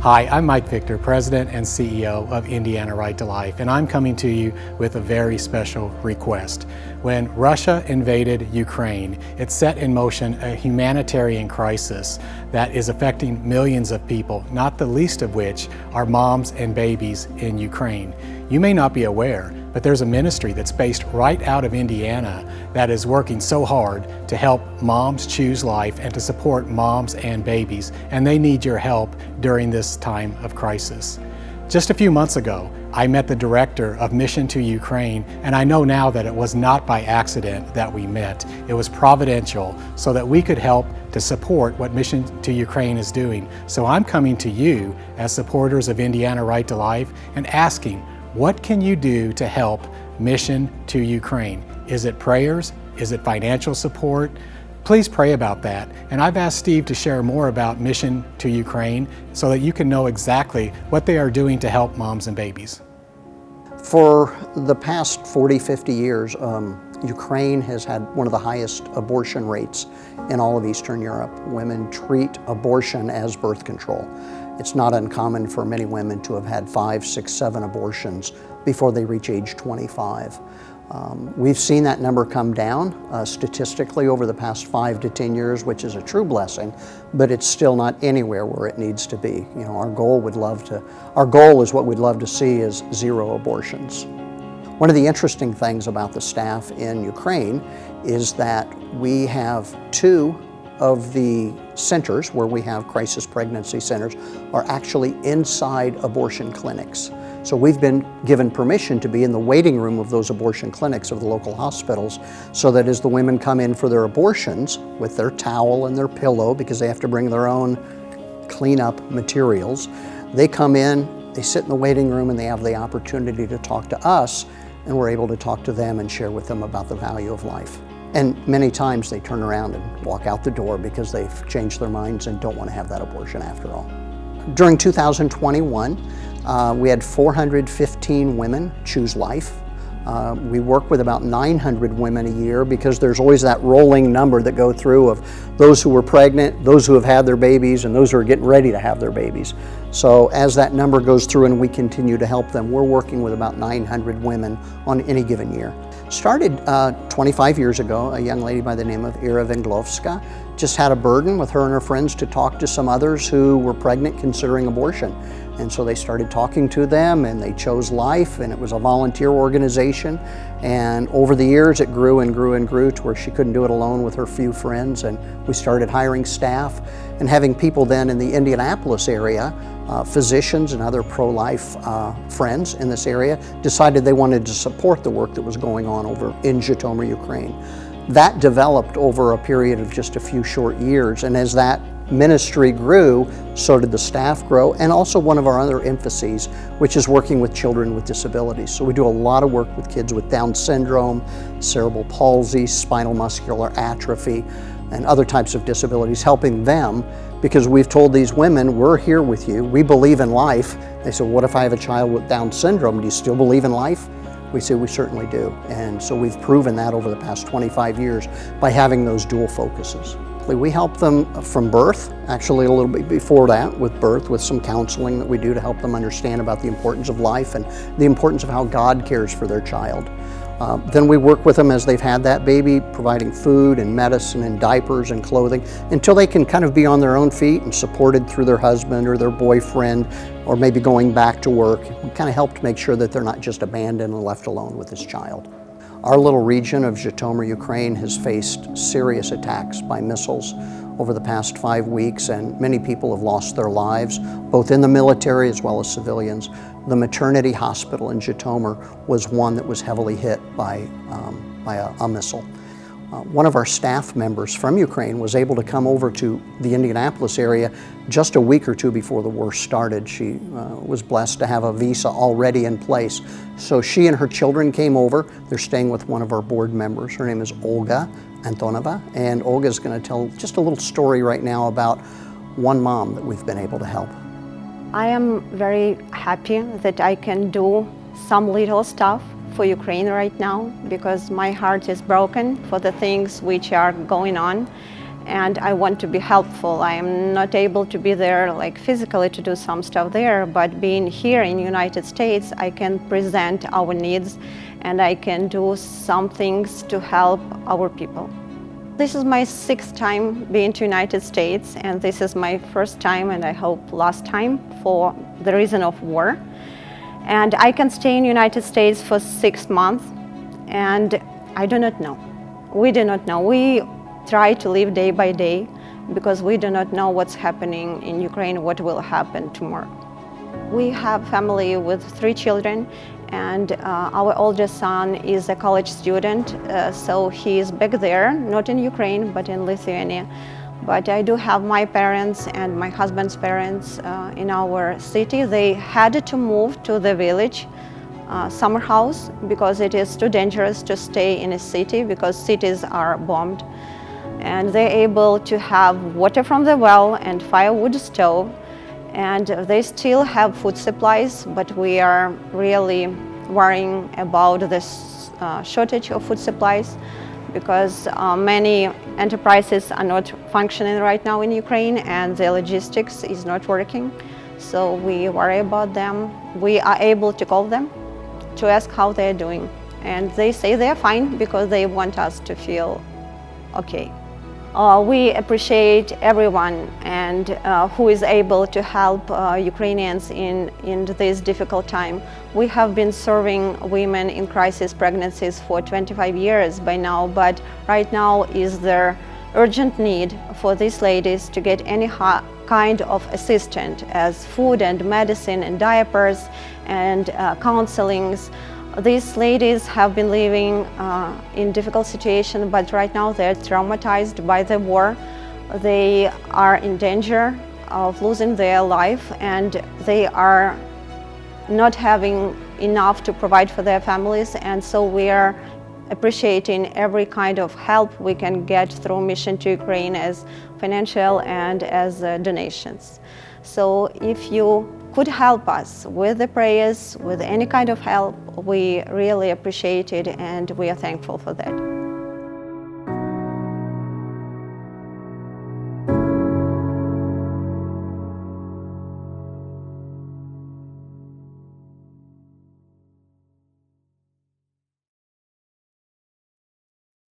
Hi, I'm Mike Victor, President and CEO of Indiana Right to Life, and I'm coming to you with a very special request. When Russia invaded Ukraine, it set in motion a humanitarian crisis that is affecting millions of people, not the least of which are moms and babies in Ukraine. You may not be aware, but there's a ministry that's based right out of Indiana that is working so hard to help moms choose life and to support moms and babies, and they need your help during this time of crisis. Just a few months ago, I met the director of Misson To Ukraine, and I know now that it was not by accident that we met. It was providential so that we could help to support what Misson To Ukraine is doing. So I'm coming to you as supporters of Indiana Right to Life and asking, what can you do to help Misson To Ukraine? Is it prayers? Is it financial support? Please pray about that. And I've asked Steve to share more about Misson To Ukraine so that you can know exactly what they are doing to help moms and babies. For the past 40, 50 years, Ukraine has had one of the highest abortion rates in all of Eastern Europe. Women treat abortion as birth control. It's not uncommon for many women to have had 5, 6, 7 abortions before they reach age 25. We've seen that number come down statistically over the past 5 to 10 years, which is a true blessing, but it's still not anywhere where it needs to be. You know, our goal is what we'd love to see is 0 abortions. One of the interesting things about the staff in Ukraine is that we have 2 of the centers where we have crisis pregnancy centers are actually inside abortion clinics. So we've been given permission to be in the waiting room of those abortion clinics of the local hospitals so that as the women come in for their abortions with their towel and their pillow, because they have to bring their own cleanup materials, they come in, they sit in the waiting room, and they have the opportunity to talk to us, and we're able to talk to them and share with them about the value of life. And many times they turn around and walk out the door because they've changed their minds and don't want to have that abortion after all. During 2021, we had 415 women choose life. We work with about 900 women a year because there's always that rolling number that go through of those who were pregnant, those who have had their babies, and those who are getting ready to have their babies. So as that number goes through and we continue to help them, we're working with about 900 women on any given year. Started 25 years ago, a young lady by the name of Ira Venglovska just had a burden with her and her friends to talk to some others who were pregnant considering abortion. And so they started talking to them and they chose life, and it was a volunteer organization. And over the years it grew and grew and grew to where she couldn't do it alone with her few friends, and we started hiring staff and having people then in the Indianapolis area, physicians and other pro-life friends in this area decided they wanted to support the work that was going on over in Zhytomyr, Ukraine. That developed over a period of just a few short years, and as that ministry grew, so did the staff grow, and also one of our other emphases, which is working with children with disabilities. So we do a lot of work with kids with Down syndrome, cerebral palsy, spinal muscular atrophy, and other types of disabilities, helping them, because we've told these women, we're here with you, we believe in life. They said, what if I have a child with Down syndrome? Do you still believe in life? We say we certainly do. And so we've proven that over the past 25 years by having those dual focuses. We help them from birth, actually a little bit before that with birth, with some counseling that we do to help them understand about the importance of life and the importance of how God cares for their child. Then we work with them as they've had that baby, providing food and medicine and diapers and clothing until they can kind of be on their own feet and supported through their husband or their boyfriend, or maybe going back to work. We kind of help to make sure that they're not just abandoned and left alone with this child. Our little region of Zhytomyr, Ukraine has faced serious attacks by missiles over the past 5 weeks, and many people have lost their lives, both in the military as well as civilians. The maternity hospital in Zhytomyr was one that was heavily hit by a missile. One of our staff members from Ukraine was able to come over to the Indianapolis area just a week or 2 before the war started. She was blessed to have a visa already in place. So she and her children came over. They're staying with one of our board members. Her name is Olga Antonova, and Olga is going to tell just a little story right now about one mom that we've been able to help. I am very happy that I can do some little stuff for Ukraine right now, because my heart is broken for the things which are going on, and I want to be helpful. I am not able to be there like physically to do some stuff there, but being here in the United States, I can present our needs and I can do some things to help our people. This is my 6th time being to United States, and this is my first time, and I hope last time, for the reason of war. And I can stay in United States for 6 months, and I do not know. We do not know. We try to live day by day because we do not know what's happening in Ukraine, what will happen tomorrow. We have family with 3 children, and our oldest son is a college student, so he is back there, not in Ukraine, but in Lithuania. But I do have my parents and my husband's parents in our city. They had to move to the village summer house because it is too dangerous to stay in a city because cities are bombed. And they're able to have water from the well and firewood stove. And they still have food supplies, but we are really worrying about this shortage of food supplies because many enterprises are not functioning right now in Ukraine and the logistics is not working. So we worry about them. We are able to call them to ask how they're doing. And they say they're fine because they want us to feel okay. We appreciate everyone and who is able to help Ukrainians in this difficult time. We have been serving women in crisis pregnancies for 25 years by now, but right now is there urgent need for these ladies to get any kind of assistance as food and medicine and diapers and counselings. These ladies have been living in difficult situation, but right now they're traumatized by the war. They are in danger of losing their life, and they are not having enough to provide for their families. And so we are appreciating every kind of help we can get through Misson To Ukraine as financial and as donations. So if you could help us with the prayers, with any kind of help, we really appreciate it and we are thankful for that.